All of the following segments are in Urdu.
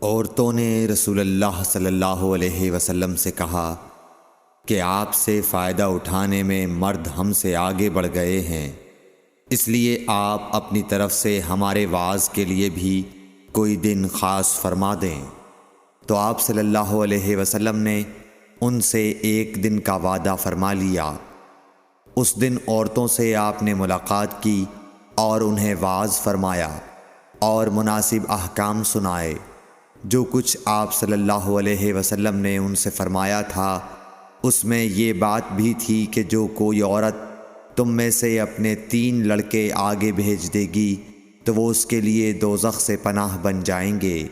عورتوں نے رسول اللہ صلی اللہ علیہ وسلم سے کہا کہ آپ سے فائدہ اٹھانے میں مرد ہم سے آگے بڑھ گئے ہیں، اس لیے آپ اپنی طرف سے ہمارے وعظ کے لیے بھی کوئی دن خاص فرما دیں۔ تو آپ صلی اللہ علیہ وسلم نے ان سے ایک دن کا وعدہ فرما لیا۔ اس دن عورتوں سے آپ نے ملاقات کی اور انہیں وعظ فرمایا اور مناسب احکام سنائے۔ جو کچھ آپ صلی اللہ علیہ وسلم نے ان سے فرمایا تھا اس میں یہ بات بھی تھی کہ جو کوئی عورت تم میں سے اپنے 3 لڑکے آگے بھیج دے گی تو وہ اس کے لیے دوزخ سے پناہ بن جائیں گے۔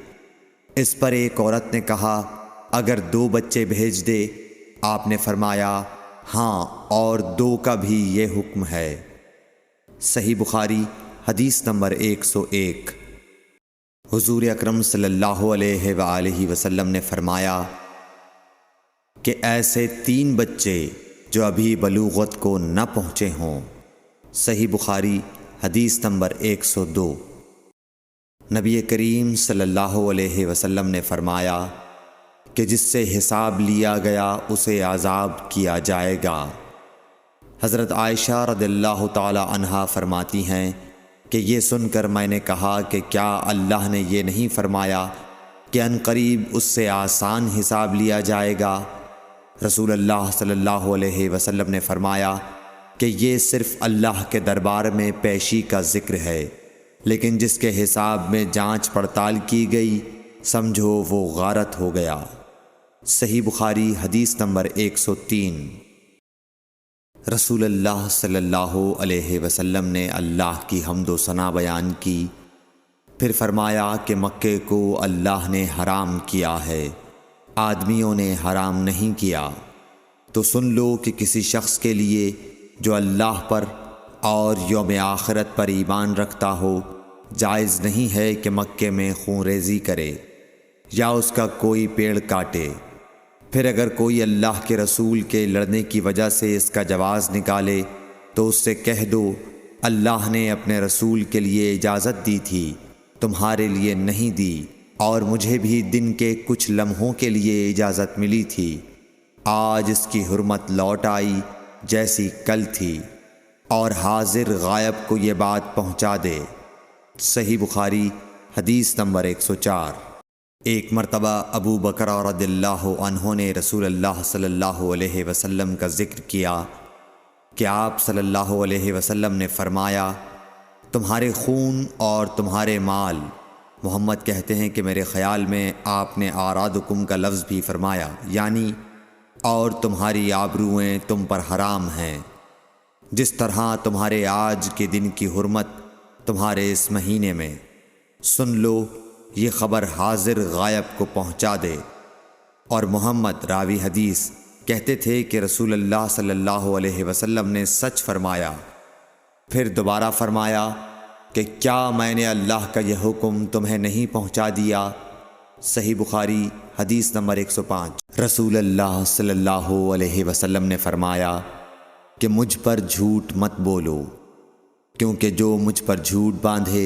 اس پر ایک عورت نے کہا اگر 2 بچے بھیج دے؟ آپ نے فرمایا ہاں، اور 2 کا بھی یہ حکم ہے۔ صحیح بخاری حدیث نمبر 101۔ حضور اکرم صلی اللہ علیہ وآلہ وسلم نے فرمایا کہ ایسے 3 بچے جو ابھی بلوغت کو نہ پہنچے ہوں۔ صحیح بخاری حدیث نمبر 102۔ نبی کریم صلی اللہ علیہ وسلم نے فرمایا کہ جس سے حساب لیا گیا اسے عذاب کیا جائے گا۔ حضرت عائشہ رضی اللہ تعالی عنہا فرماتی ہیں کہ یہ سن کر میں نے کہا کہ کیا اللہ نے یہ نہیں فرمایا کہ ان قریب اس سے آسان حساب لیا جائے گا؟ رسول اللہ صلی اللہ علیہ وسلم نے فرمایا کہ یہ صرف اللہ کے دربار میں پیشی کا ذکر ہے، لیکن جس کے حساب میں جانچ پڑتال کی گئی سمجھو وہ غارت ہو گیا۔ صحیح بخاری حدیث نمبر 103۔ رسول اللہ صلی اللہ علیہ وسلم نے اللہ کی حمد و ثنا بیان کی، پھر فرمایا کہ مکے کو اللہ نے حرام کیا ہے، آدمیوں نے حرام نہیں کیا۔ تو سن لو کہ کسی شخص کے لیے جو اللہ پر اور یوم آخرت پر ایمان رکھتا ہو جائز نہیں ہے کہ مکے میں خون ریزی کرے یا اس کا کوئی پیڑ کاٹے۔ پھر اگر کوئی اللہ کے رسول کے لڑنے کی وجہ سے اس کا جواز نکالے تو اس سے کہہ دو اللہ نے اپنے رسول کے لیے اجازت دی تھی، تمہارے لیے نہیں دی، اور مجھے بھی دن کے کچھ لمحوں کے لیے اجازت ملی تھی، آج اس کی حرمت لوٹ آئی جیسی کل تھی، اور حاضر غائب کو یہ بات پہنچا دے۔ صحیح بخاری حدیث نمبر 104۔ ایک مرتبہ ابو بکر رضی اللہ عنہ نے رسول اللہ صلی اللہ علیہ وسلم کا ذکر کیا کہ آپ صلی اللہ علیہ وسلم نے فرمایا تمہارے خون اور تمہارے مال، محمد کہتے ہیں کہ میرے خیال میں آپ نے اعراضکم کا لفظ بھی فرمایا، یعنی اور تمہاری آبروئیں تم پر حرام ہیں، جس طرح تمہارے آج کے دن کی حرمت تمہارے اس مہینے میں۔ سن لو یہ خبر حاضر غائب کو پہنچا دے۔ اور محمد راوی حدیث کہتے تھے کہ رسول اللہ صلی اللہ علیہ وسلم نے سچ فرمایا۔ پھر دوبارہ فرمایا کہ کیا میں نے اللہ کا یہ حکم تمہیں نہیں پہنچا دیا؟ صحیح بخاری حدیث نمبر 105۔ رسول اللہ صلی اللہ علیہ وسلم نے فرمایا کہ مجھ پر جھوٹ مت بولو، کیونکہ جو مجھ پر جھوٹ باندھے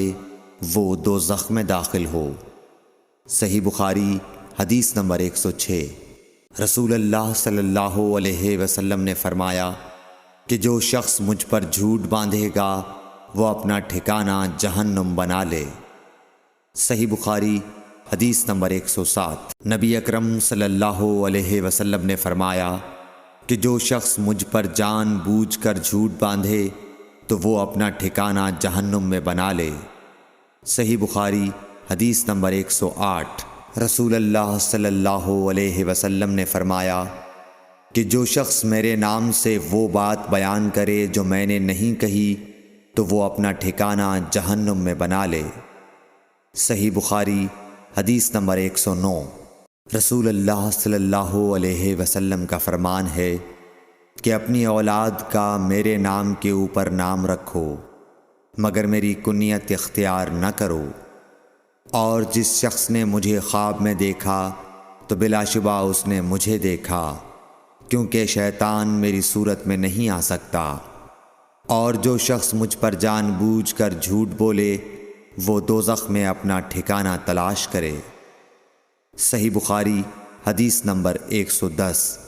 وہ دوزخ میں داخل ہو۔ صحیح بخاری حدیث نمبر 106۔ رسول اللہ صلی اللہ علیہ وسلم نے فرمایا کہ جو شخص مجھ پر جھوٹ باندھے گا وہ اپنا ٹھکانہ جہنم بنا لے۔ صحیح بخاری حدیث نمبر 107۔ نبی اکرم صلی اللہ علیہ وسلم نے فرمایا کہ جو شخص مجھ پر جان بوجھ کر جھوٹ باندھے تو وہ اپنا ٹھکانہ جہنم میں بنا لے۔ صحیح بخاری حدیث نمبر 108۔ رسول اللہ صلی اللہ علیہ وسلم نے فرمایا کہ جو شخص میرے نام سے وہ بات بیان کرے جو میں نے نہیں کہی تو وہ اپنا ٹھکانہ جہنم میں بنا لے۔ صحیح بخاری حدیث نمبر 109۔ رسول اللہ صلی اللہ علیہ وسلم کا فرمان ہے کہ اپنی اولاد کا میرے نام کے اوپر نام رکھو مگر میری کنیت اختیار نہ کرو، اور جس شخص نے مجھے خواب میں دیکھا تو بلا شبہ اس نے مجھے دیکھا، کیونکہ شیطان میری صورت میں نہیں آ سکتا، اور جو شخص مجھ پر جان بوجھ کر جھوٹ بولے وہ دوزخ میں اپنا ٹھکانہ تلاش کرے۔ صحیح بخاری حدیث نمبر 110۔